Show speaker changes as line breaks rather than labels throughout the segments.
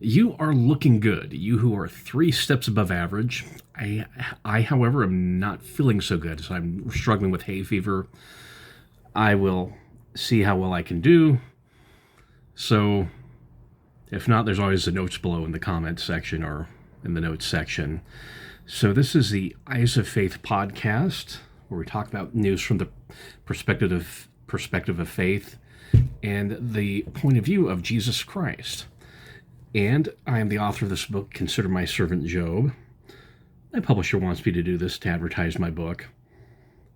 You are looking good. You who are 3 steps above average. However, am not feeling so good. So I'm struggling with hay fever. I will see how well I can do. So, if not, there's always the notes below in the comments section or in the notes section. So this is the Eyes of Faith podcast, where we talk about news from the perspective of faith and the point of view of Jesus Christ. And I am the author of this book, Consider My Servant Job. My publisher wants me to do this to advertise my book.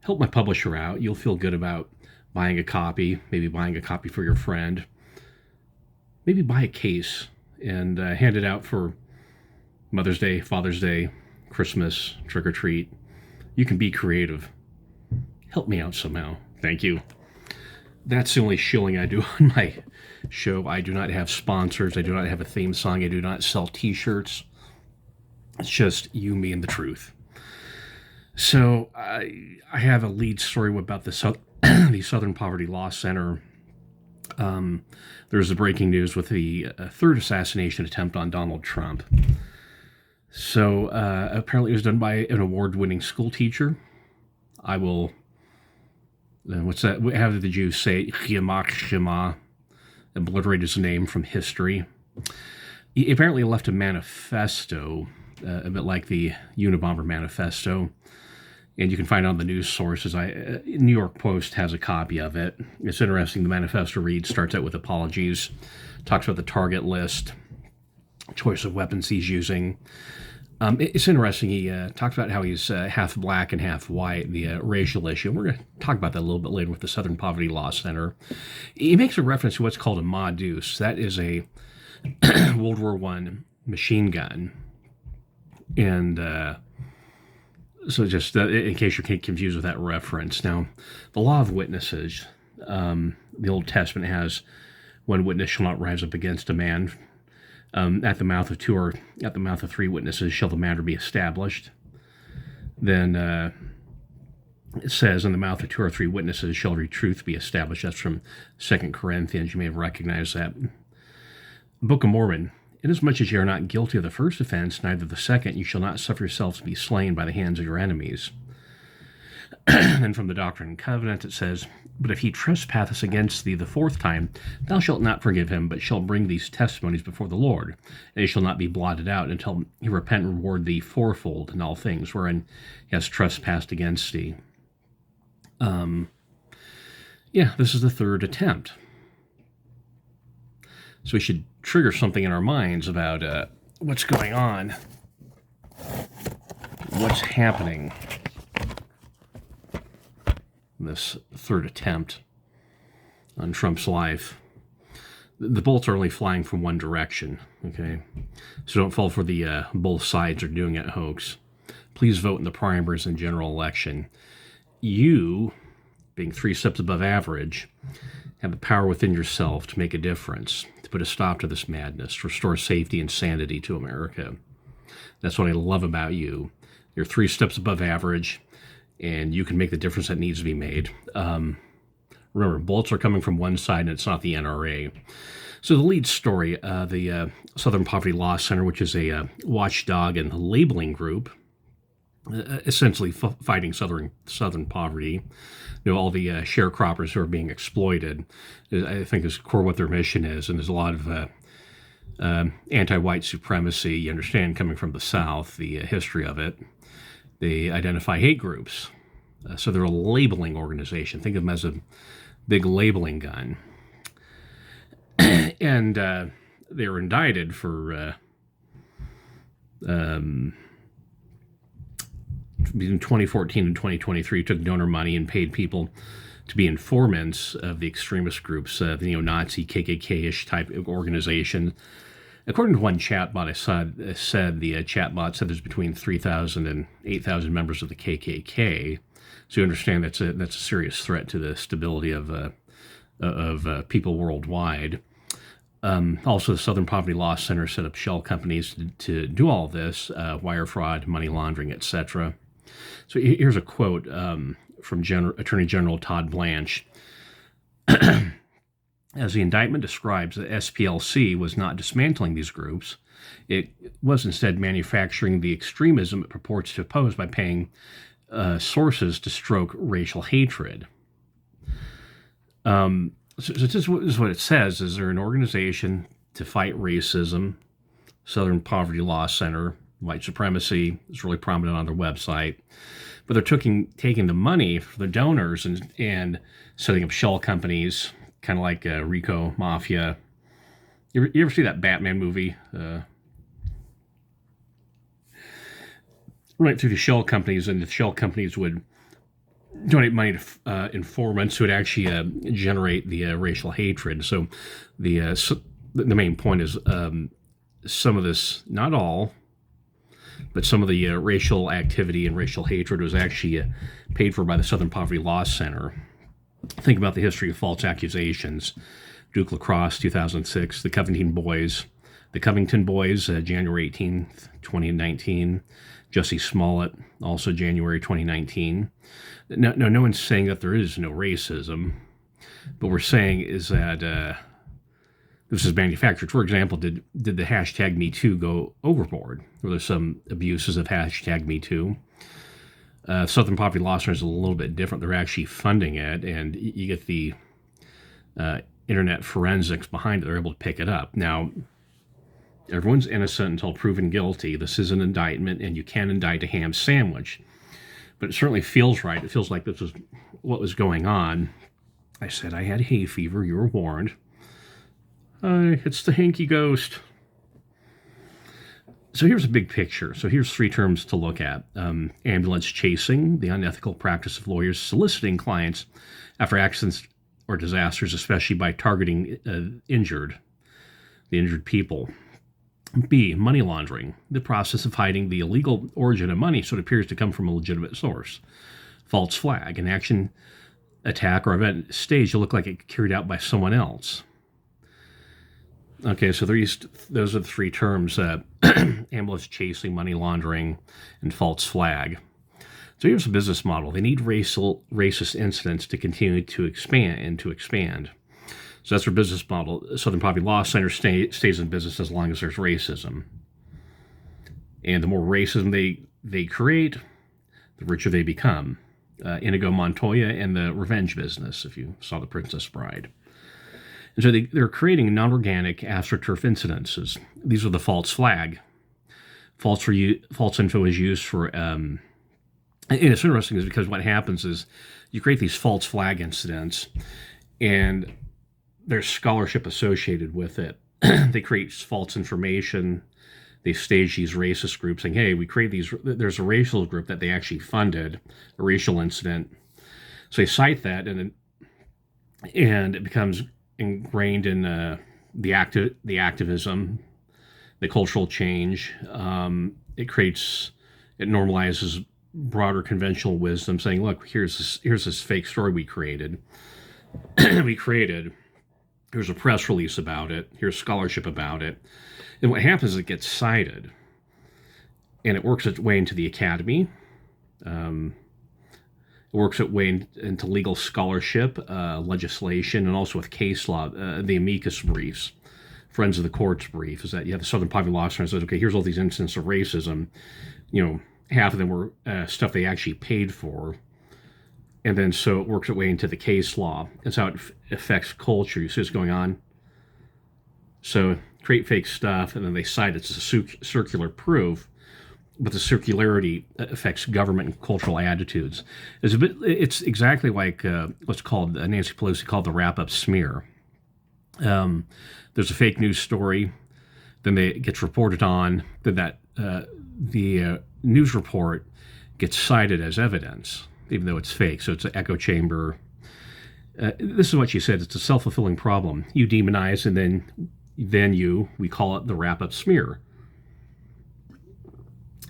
Help my publisher out. You'll feel good about buying a copy, maybe buying a copy for your friend. Maybe buy a case and hand it out for Mother's Day, Father's Day, Christmas, trick or treat. You can be creative. Help me out somehow. Thank you. That's the only shilling I do on my show. I do not have sponsors. I do not have a theme song. I do not sell t-shirts. It's just you, me, and the truth. So I have a lead story about the Southern Poverty Law Center. There's the breaking news with the third assassination attempt on Donald Trump. So apparently it was done by an award-winning school teacher. I will... what's that? How did the Jews say? Shema. Obliterate his name from history. He apparently left a manifesto, a bit like the Unabomber manifesto. And you can find it on the news sources. New York Post has a copy of it. It's interesting. The manifesto reads, starts out with apologies, talks about the target list, choice of weapons he's using. It's interesting. He talks about how he's half black and half white, the racial issue. And we're going to talk about that a little bit later with the Southern Poverty Law Center. He makes a reference to what's called a Ma Deuce. That is a World War I machine gun. And so just in case you're confused with that reference. Now, the law of witnesses, the Old Testament has one witness shall not rise up against a man. At the mouth of 2 or at the mouth of 3 witnesses shall the matter be established. Then it says, in the mouth of 2 or 3 witnesses shall every truth be established. That's from 2 Corinthians. You may have recognized that. Book of Mormon. Inasmuch as you are not guilty of the first offense, neither the second, you shall not suffer yourselves to be slain by the hands of your enemies. And from the Doctrine and Covenants it says, but if he trespasseth against thee the 4th time, thou shalt not forgive him, but shalt bring these testimonies before the Lord, and they shall not be blotted out until he repent and reward thee fourfold in all things wherein he has trespassed against thee. This is the 3rd attempt. So we should trigger something in our minds about what's going on, what's happening. This 3rd attempt on Trump's life. The bolts are only flying from one direction, okay? So don't fall for the both sides are doing it hoax. Please vote in the primaries and general election. You, being 3 steps above average, have the power within yourself to make a difference, to put a stop to this madness, to restore safety and sanity to America. That's what I love about you. You're 3 steps above average, and you can make the difference that needs to be made. Remember, bolts are coming from one side, and it's not the NRA. So the lead story, the Southern Poverty Law Center, which is a watchdog and labeling group, essentially fighting Southern poverty. All the sharecroppers who are being exploited, I think is core what their mission is, and there's a lot of anti-white supremacy, you understand, coming from the South, the history of it. They identify hate groups. So they're a labeling organization. Think of them as a big labeling gun. And they were indicted for between 2014 and 2023, took donor money and paid people to be informants of the extremist groups, the Nazi KKKish type of organization. According to one chatbot I said the chatbot said there's between 3,000 and 8,000 members of the KKK. So you understand that's a serious threat to the stability of people worldwide. Also, the Southern Poverty Law Center set up shell companies to do all of this, wire fraud, money laundering, etc. So here's a quote from Attorney General Todd Blanche. As the indictment describes, the SPLC was not dismantling these groups. It was instead manufacturing the extremism it purports to oppose by paying sources to stroke racial hatred. So this is what it says, is they're an organization to fight racism. Southern Poverty Law Center, white supremacy is really prominent on their website. But they're taking the money for the donors and setting up shell companies, kind of like Rico Mafia. You ever see that Batman movie? Right through the shell companies, and the shell companies would donate money to informants who would actually generate the racial hatred. So the main point is some of this, not all, but some of the racial activity and racial hatred was actually paid for by the Southern Poverty Law Center. Think about the history of false accusations. Duke Lacrosse, 2006, the Covington Boys, January 18th, 2019. Jussie Smollett, also January 2019. No one's saying that there is no racism, but we're saying is that this is manufactured. For example, did the hashtag #MeToo go overboard? Were there some abuses of hashtag #MeToo? Southern Poverty Law Center is a little bit different. They're actually funding it, and you get the internet forensics behind it. They're able to pick it up. Now, everyone's innocent until proven guilty. This is an indictment, and you can indict a ham sandwich. But it certainly feels right. It feels like this was what was going on. I said I had hay fever. You were warned. It's the hanky ghost. So here's a big picture. So here's three terms to look at. Ambulance chasing, the unethical practice of lawyers soliciting clients after accidents or disasters, especially by targeting the injured people. B, money laundering, the process of hiding the illegal origin of money so it appears to come from a legitimate source. False flag, an action, attack, or event staged to look like it carried out by someone else. Okay, so those are the three terms, ambulance chasing, money laundering, and false flag. So here's a business model. They need racist incidents to continue to expand. So that's their business model. Southern Poverty Law Center stays in business as long as there's racism. And the more racism they create, the richer they become. Inigo Montoya and the revenge business, if you saw The Princess Bride. And so they're creating non-organic AstroTurf incidences. These are the false flag. False info is used for, and it's interesting is because what happens is you create these false flag incidents, and there's scholarship associated with it. They create false information. They stage these racist groups saying, hey, we create these, there's a racial group that they actually funded, a racial incident. So they cite that, and it becomes ingrained in the activism, the cultural change. It normalizes broader conventional wisdom, saying, look, here's this fake story we created. Here's a press release about it. Here's scholarship about it. And what happens is it gets cited, and it works its way into the academy. It works its way into legal scholarship, legislation, and also with case law, the amicus briefs, Friends of the Courts brief, is that you have the Southern Poverty Law Center says, okay, here's all these instances of racism. Half of them were stuff they actually paid for. And then so it works its way into the case law. That's how it affects culture. You see what's going on? So create fake stuff, and then they cite it's a circular proof, but the circularity affects government and cultural attitudes. It's exactly like what's called, Nancy Pelosi called the wrap-up smear. There's a fake news story, then it gets reported on, then the news report gets cited as evidence, even though it's fake. So it's an echo chamber. This is what she said. It's a self-fulfilling problem. You demonize, and then we call it the wrap-up smear.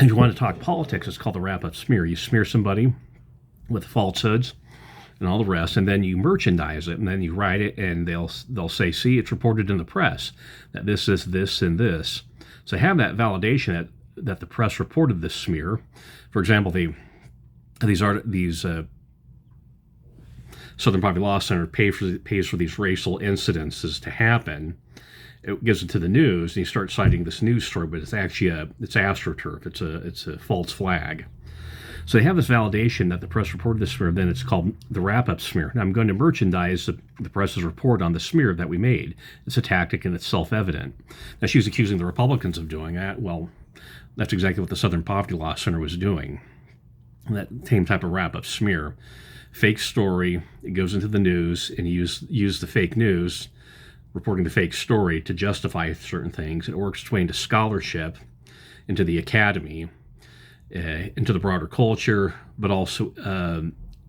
If you want to talk politics, it's called the wrap-up smear. You smear somebody with falsehoods and all the rest, and then you merchandise it, and then you write it, and they'll say, see, it's reported in the press that this, and this. So have that validation that the press reported this smear. For example, these Southern Poverty Law Center pays for these racial incidences to happen. It gives it to the news, and you start citing this news story, but it's actually it's AstroTurf. It's a false flag. So they have this validation that the press reported the smear. Then it's called the wrap-up smear. Now I'm going to merchandise the press's report on the smear that we made. It's a tactic, and it's self-evident. Now she's accusing the Republicans of doing that. Well, that's exactly what the Southern Poverty Law Center was doing. That same type of wrap-up smear. Fake story. It goes into the news, and you use the fake news, reporting the fake story, to justify certain things. It works its way into scholarship, into the academy, into the broader culture, but also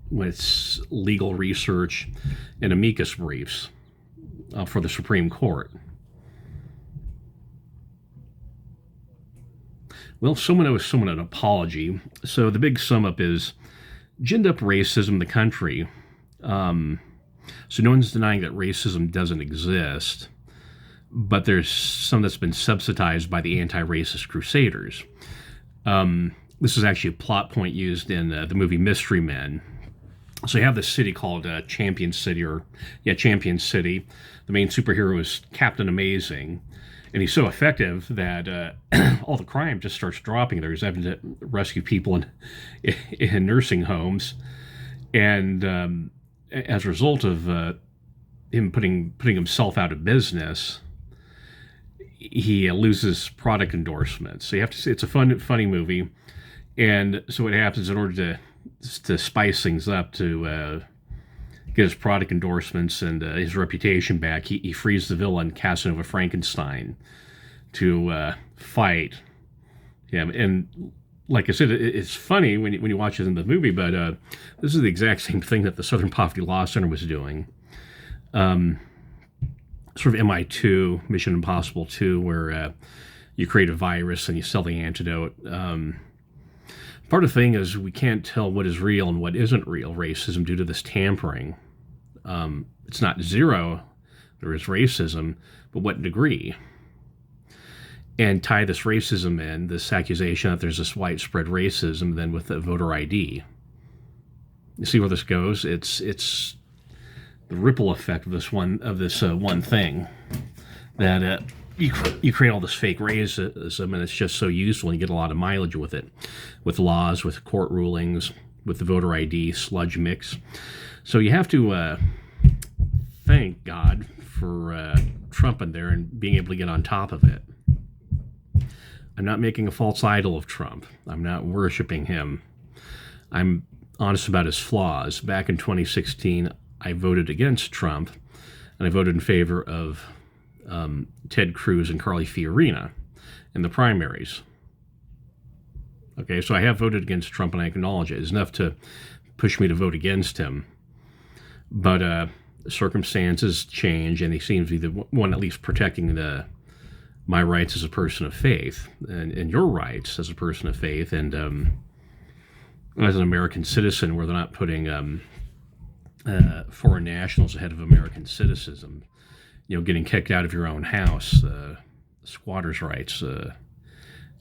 when it's legal research and amicus briefs for the Supreme Court. Well, someone owes someone an apology. So the big sum up is ginned up racism in the country. So no one's denying that racism doesn't exist, but there's some that's been subsidized by the anti-racist crusaders. This is actually a plot point used in the movie Mystery Men. So you have this city called Champion City. The main superhero is Captain Amazing, and he's so effective that all the crime just starts dropping. There's having to rescue people in nursing homes, and as a result of him putting himself out of business, he loses product endorsements. So you have to see, it's a funny movie, and so what happens in order to spice things up, to get his product endorsements and his reputation back, he frees the villain Casanova Frankenstein to fight him. And like I said, it's funny when you watch it in the movie, but this is the exact same thing that the Southern Poverty Law Center was doing. Sort of MI2, Mission Impossible 2, where you create a virus and you sell the antidote. Part of the thing is we can't tell what is real and what isn't real racism due to this tampering. It's not zero, there is racism, but what degree? And tie this racism in, this accusation that there's this widespread racism, then with the voter ID. You see where this goes? It's the ripple effect of this one thing, that you create all this fake racism, and it's just so useful, and you get a lot of mileage with it, with laws, with court rulings, with the voter ID sludge mix. So you have to thank God for Trump in there and being able to get on top of it. I'm not making a false idol of Trump. I'm not worshiping him. I'm honest about his flaws. Back in 2016, I voted against Trump, and I voted in favor of Ted Cruz and Carly Fiorina in the primaries. Okay, so I have voted against Trump, and I acknowledge it. It's enough to push me to vote against him. But circumstances change, and he seems to be the one at least protecting my rights as a person of faith, and your rights as a person of faith, and as an American citizen, where they're not putting foreign nationals ahead of American citizen. Getting kicked out of your own house, squatters' rights,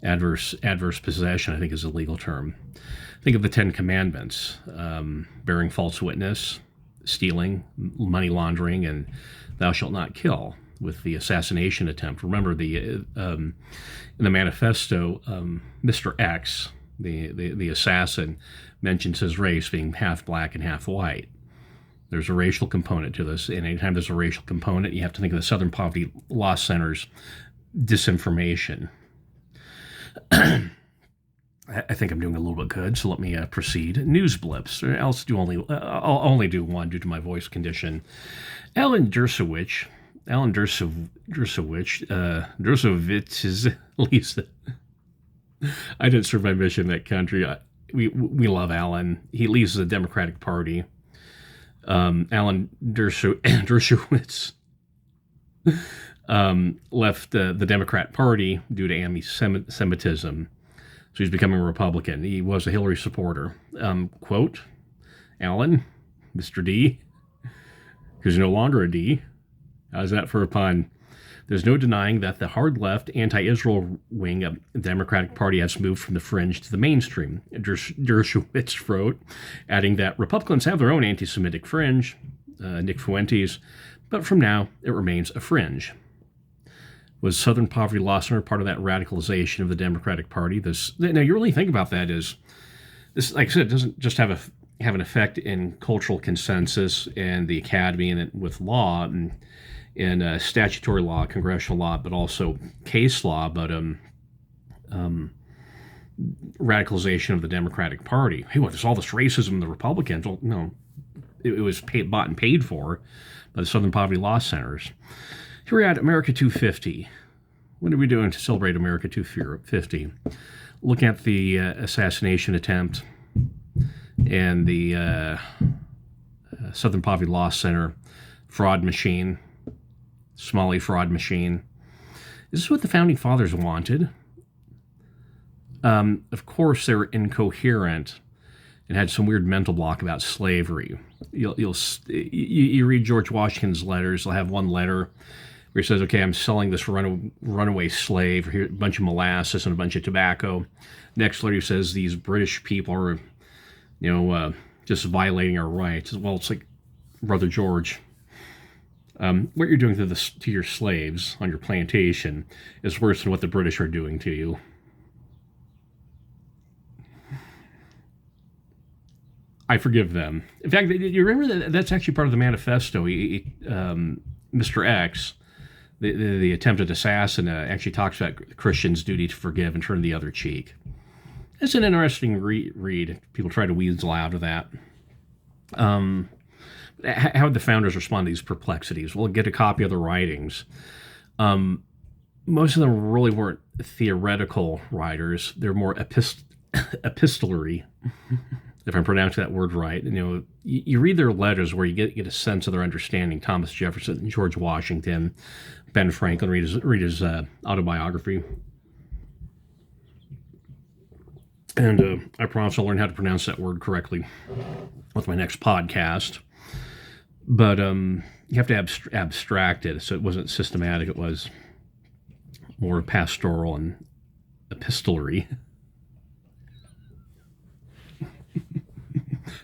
adverse possession, I think is a legal term. Think of the 10 Commandments: bearing false witness, stealing, money laundering, and thou shalt not kill. With the assassination attempt, remember in the manifesto, Mr. X, the assassin, mentions his race being half black and half white. There's a racial component to this, and anytime there's a racial component, you have to think of the Southern Poverty Law Center's disinformation. I think I'm doing a little bit good, so let me proceed. News blips. I'll only do one due to my voice condition. Alan Dershowitz is Lisa. I didn't serve my mission in that country. We love Alan. He leads the Democratic Party. Alan Dershowitz left the Democrat Party due to anti-Semitism. So he's becoming a Republican. He was a Hillary supporter. Quote, Alan, Mr. D, because you're no longer a D. How's that for a pun? There's no denying that the hard left, anti-Israel wing of the Democratic Party has moved from the fringe to the mainstream. Dershowitz wrote, adding that Republicans have their own anti-Semitic fringe, Nick Fuentes, but from now it remains a fringe. Was Southern Poverty Law Center part of that radicalization of the Democratic Party? Now, you really think about that is, this, like I said, it doesn't just have an effect in cultural consensus and the academy and with law and in statutory law, congressional law, but also case law, but radicalization of the Democratic Party. Hey, there's all this racism in the Republicans. Well, no, it was bought and paid for by the Southern Poverty Law Centers. Here we're at America 250. What are we doing to celebrate America 250? Looking at the assassination attempt and the Southern Poverty Law Center fraud machine, Smalley fraud machine. This is what the Founding Fathers wanted. Of course, they were incoherent and had some weird mental block about slavery. You read George Washington's letters. They'll have one letter where he says, okay, I'm selling this runaway slave, here, a bunch of molasses and a bunch of tobacco. Next letter he says, these British people are, just violating our rights. Well, it's like, Brother George, what you're doing to your slaves on your plantation is worse than what the British are doing to you. I forgive them. In fact, you remember that's actually part of the manifesto. Mr. X, the attempted assassin, actually talks about Christians' duty to forgive and turn the other cheek. It's an interesting read. People try to weasel out of that. How would the founders respond to these perplexities? Well, get a copy of the writings. Most of them really weren't theoretical writers. They're more epistolary, if I'm pronouncing that word right. You read their letters where you get a sense of their understanding. Thomas Jefferson, George Washington, Ben Franklin, read his autobiography. And I promise I'll learn how to pronounce that word correctly with my next podcast. But you have to abstract it, so it wasn't systematic. It was more pastoral and epistolary.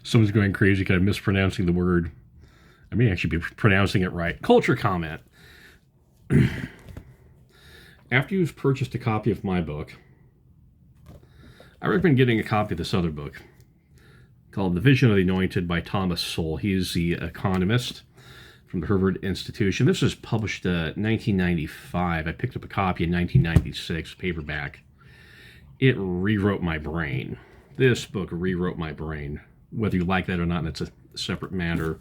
Someone's going crazy, kind of mispronouncing the word. I may actually be pronouncing it right. Culture comment. After you've purchased a copy of my book, I recommend getting a copy of this other book called The Vision of the Anointed by Thomas Sowell. He's the economist from the Harvard Institution. This was published in 1995. I picked up a copy in 1996, paperback. It rewrote my brain. This book rewrote my brain. Whether you like that or not, that's a separate matter.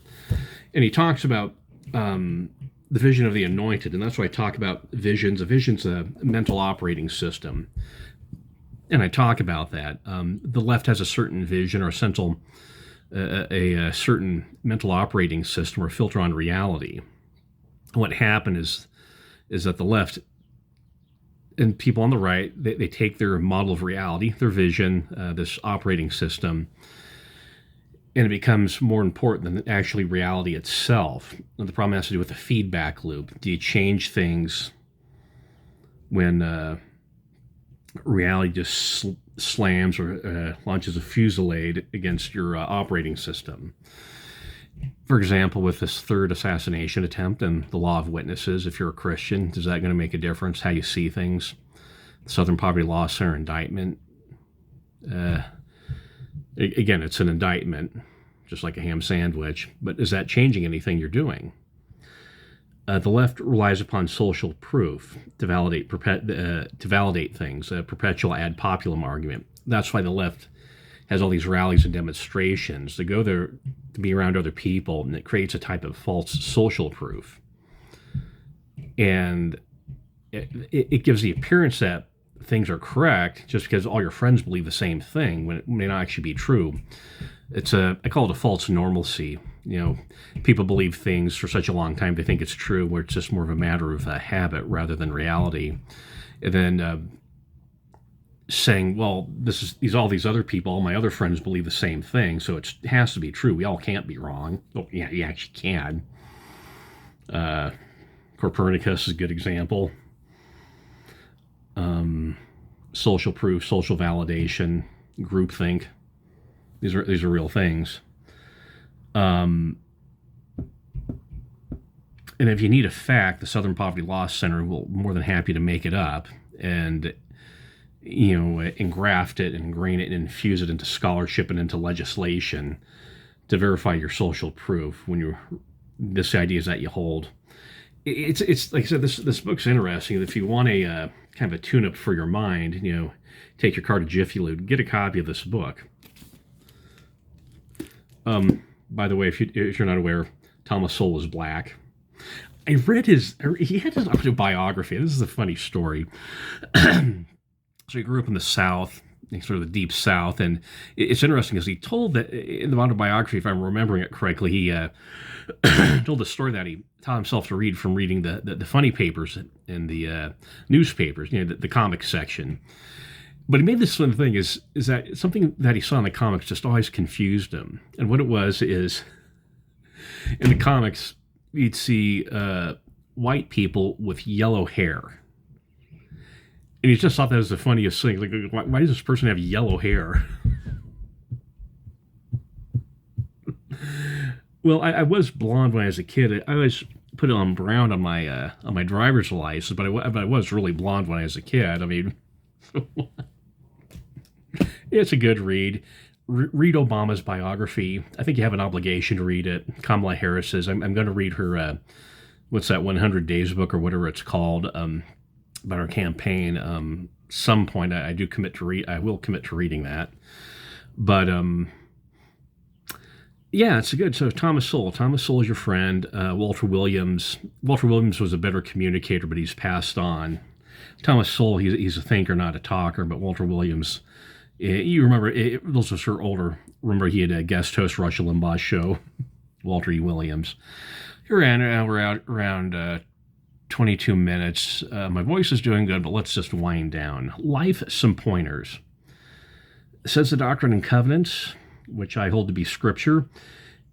And he talks about the vision of the anointed, and that's why I talk about visions. A vision's a mental operating system. And I talk about that. The left has a certain vision or a certain mental operating system or filter on reality. What happened is that the left and people on the right, they take their model of reality, their vision, this operating system, and it becomes more important than actually reality itself. And the problem has to do with the feedback loop. Do you change things when reality just slams or launches a fusillade against your operating system? For example, with this third assassination attempt and the law of witnesses, if you're a Christian, is that going to make a difference how you see things? The Southern Poverty Law Center indictment. Again, it's an indictment, just like a ham sandwich, but is that changing anything you're doing? The left relies upon social proof to validate things, a perpetual ad populum argument. That's why the left has all these rallies and demonstrations. They go there to be around other people, and it creates a type of false social proof. And it gives the appearance that things are correct just because all your friends believe the same thing when it may not actually be true. I call it a false normalcy. People believe things for such a long time they think it's true, where it's just more of a matter of habit rather than reality. And then saying, well, all these other people, all my other friends believe the same thing, so it has to be true. We all can't be wrong. Well, yeah, you actually can. Copernicus is a good example. Social proof, social validation, groupthink. These are real things. And if you need a fact, the Southern Poverty Law Center will more than happy to make it up and, engraft it, ingrain it, and infuse it into scholarship and into legislation to verify your social proof when this ideas that you hold. It's like I said, this book's interesting. If you want a kind of a tune-up for your mind, take your car to Jiffy Lube, get a copy of this book. By the way, if you're not aware, Thomas Sowell is black. I read he had his autobiography. This is a funny story. So he grew up in the South, sort of the deep South, and it's interesting because he told that in the autobiography, if I'm remembering it correctly, he told the story that he taught himself to read from reading the funny papers in the newspapers, the comics section. But he made this one thing is that something that he saw in the comics just always confused him. And what it was is, in the comics, you'd see white people with yellow hair. And he just thought that was the funniest thing. Like, why does this person have yellow hair? Well, I was blonde when I was a kid. I always put it on brown on my driver's license, but I was really blonde when I was a kid. I mean, it's a good read. Read Obama's biography. I think you have an obligation to read it. Kamala Harris's. I'm going to read her, what's that, 100 Days book or whatever it's called, about her campaign. Some point I will commit to reading that. But, yeah, it's good. So Thomas Sowell is your friend. Walter Williams was a better communicator, but he's passed on. Thomas Sowell, he's a thinker, not a talker, but Walter Williams, you remember, those of us who are older, remember he had a guest host Rush Limbaugh's show, Walter E. Williams. We're out around 22 minutes. My voice is doing good, but let's just wind down. Life, some pointers. Says the Doctrine and Covenants, which I hold to be scripture,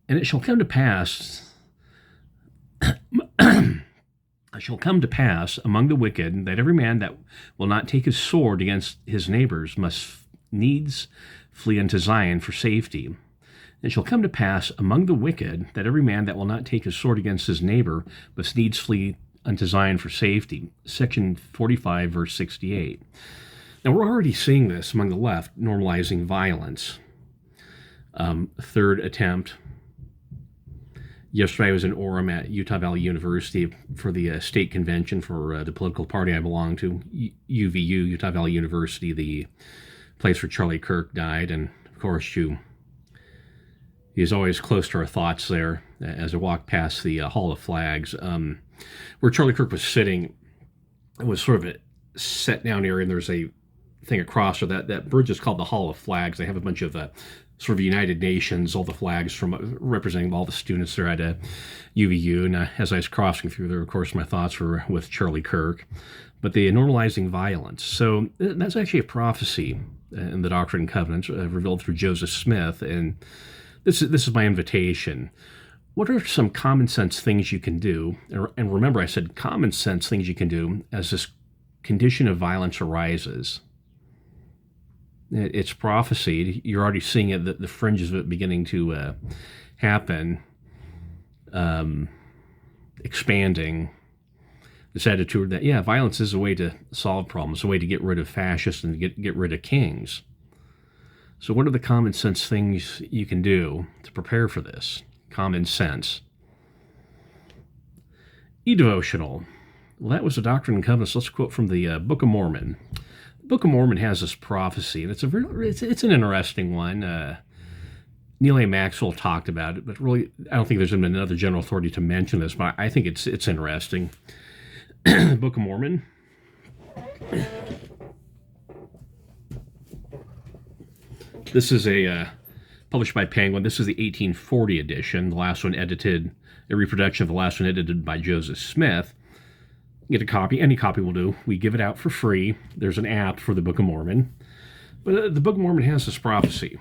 and it shall come to pass among the wicked that every man that will not take his sword against his neighbors must needs flee unto Zion for safety. It shall come to pass among the wicked that every man that will not take his sword against his neighbor must needs flee unto Zion for safety. Section 45, verse 68. Now, we're already seeing this among the left, normalizing violence. Third attempt. Yesterday I was in Orem at Utah Valley University for the state convention for the political party I belong to, UVU, Utah Valley University, the place where Charlie Kirk died. And, of course, he's always close to our thoughts there as I walked past the Hall of Flags. Where Charlie Kirk was sitting, it was sort of a set-down area, and there's a thing across, so that bridge is called the Hall of Flags. They have a bunch of sort of United Nations, all the flags from representing all the students there at UVU. And as I was crossing through there, of course, my thoughts were with Charlie Kirk. But the normalizing violence. So that's actually a prophecy in the Doctrine and Covenants revealed through Joseph Smith. And this is my invitation. What are some common sense things you can do? And remember, I said common sense things you can do as this condition of violence arises. It's prophecy. You're already seeing it, the fringes of it beginning to happen, expanding. This attitude that, violence is a way to solve problems, a way to get rid of fascists and get rid of kings. So what are the common sense things you can do to prepare for this? Common sense. E-devotional. Well, that was the Doctrine and Covenants. Let's quote from the Book of Mormon. The Book of Mormon has this prophecy, and it's an interesting one. Neil A. Maxwell talked about it, but really, I don't think there's been another general authority to mention this, but I think it's interesting. The Book of Mormon. This is published by Penguin. This is the 1840 edition. The last one edited, a reproduction of the last one edited by Joseph Smith. Get a copy. Any copy will do. We give it out for free. There's an app for the Book of Mormon. But the Book of Mormon has this prophecy.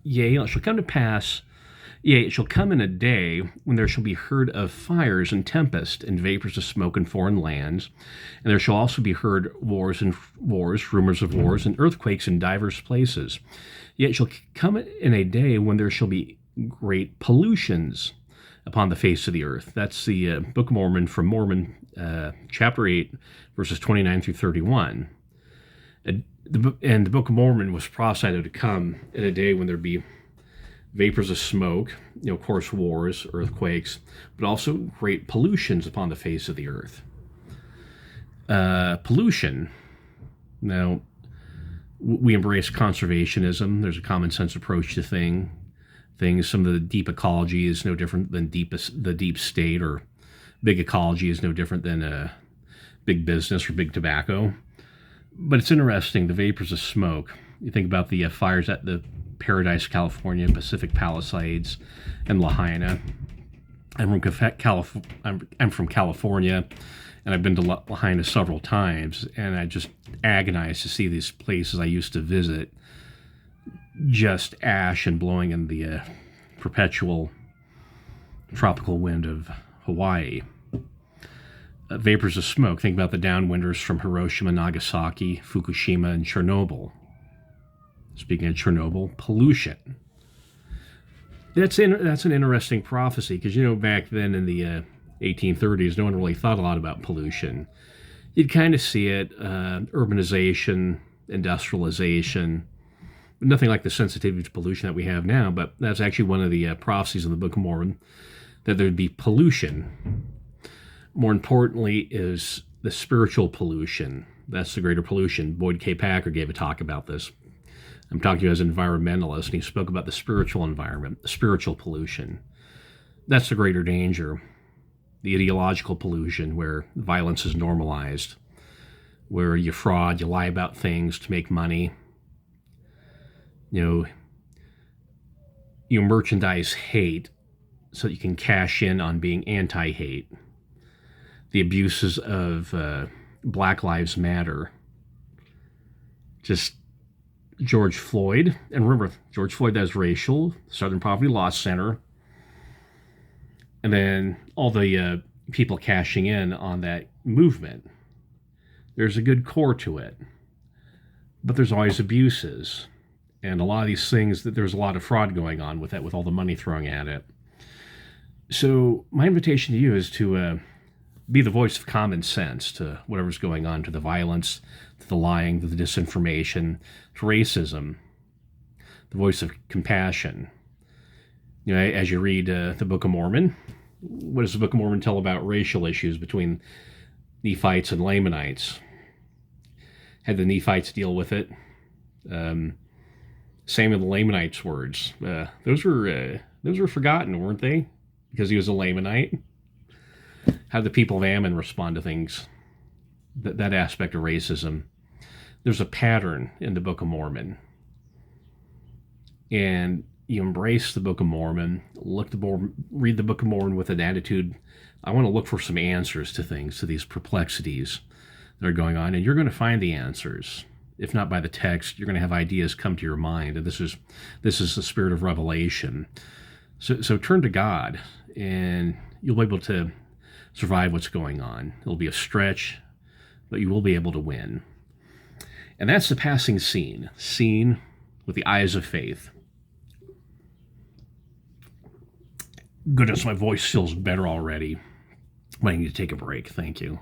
Yea, it shall come to pass Yea, it shall come in a day when there shall be heard of fires and tempest and vapors of smoke in foreign lands, and there shall also be heard wars and wars, rumors of wars, and earthquakes in divers places. Yet it shall come in a day when there shall be great pollutions upon the face of the earth. That's the Book of Mormon from Mormon, chapter 8, verses 29 through 31. And the Book of Mormon was prophesied to come in a day when there'd be vapors of smoke, of course, wars, earthquakes, but also great pollutions upon the face of the earth. Pollution. Now, we embrace conservationism. There's a common sense approach to things. Some of the deep ecology is no different than the deep state, or big ecology is no different than big business or big tobacco. But it's interesting, the vapors of smoke. You think about the fires at the Paradise, California, Pacific Palisades, and Lahaina. I'm from California, and I've been to Lahaina several times, and I just agonize to see these places I used to visit, just ash and blowing in the perpetual tropical wind of Hawaii. Vapors of smoke. Think about the downwinders from Hiroshima, Nagasaki, Fukushima, and Chernobyl. Speaking of Chernobyl, pollution. That's an interesting prophecy, because, back then in the 1830s, no one really thought a lot about pollution. You'd kind of see it, urbanization, industrialization, nothing like the sensitivity to pollution that we have now, but that's actually one of the prophecies in the Book of Mormon, that there'd be pollution. More importantly is the spiritual pollution. That's the greater pollution. Boyd K. Packer gave a talk about this. I'm talking to you as an environmentalist, and he spoke about the spiritual environment, the spiritual pollution. That's the greater danger. The ideological pollution, where violence is normalized, where you fraud, you lie about things to make money. You merchandise hate so that you can cash in on being anti-hate. The abuses of Black Lives Matter. Just George Floyd, and remember, George Floyd, that's racial, Southern Poverty Law Center, and then all the people cashing in on that movement. There's a good core to it, but there's always abuses, and a lot of these things, that there's a lot of fraud going on with that, with all the money thrown at it. So my invitation to you is to be the voice of common sense to whatever's going on, to the violence, to the lying, to the disinformation, to racism, the voice of compassion. As you read the Book of Mormon, what does the Book of Mormon tell about racial issues between Nephites and Lamanites? Had the Nephites deal with it? Same with the Lamanites' words. Those were forgotten, weren't they? Because he was a Lamanite. How the people of Ammon respond to things, that aspect of racism. There's a pattern in the Book of Mormon. And you embrace the Book of Mormon, read the Book of Mormon with an attitude, I want to look for some answers to things, to these perplexities that are going on, and you're going to find the answers. If not by the text, you're going to have ideas come to your mind, and this is the spirit of revelation. So turn to God, and you'll be able to survive what's going on. It'll be a stretch, but you will be able to win. And that's the passing scene with the eyes of faith. Goodness, my voice feels better already. I need to take a break. Thank you.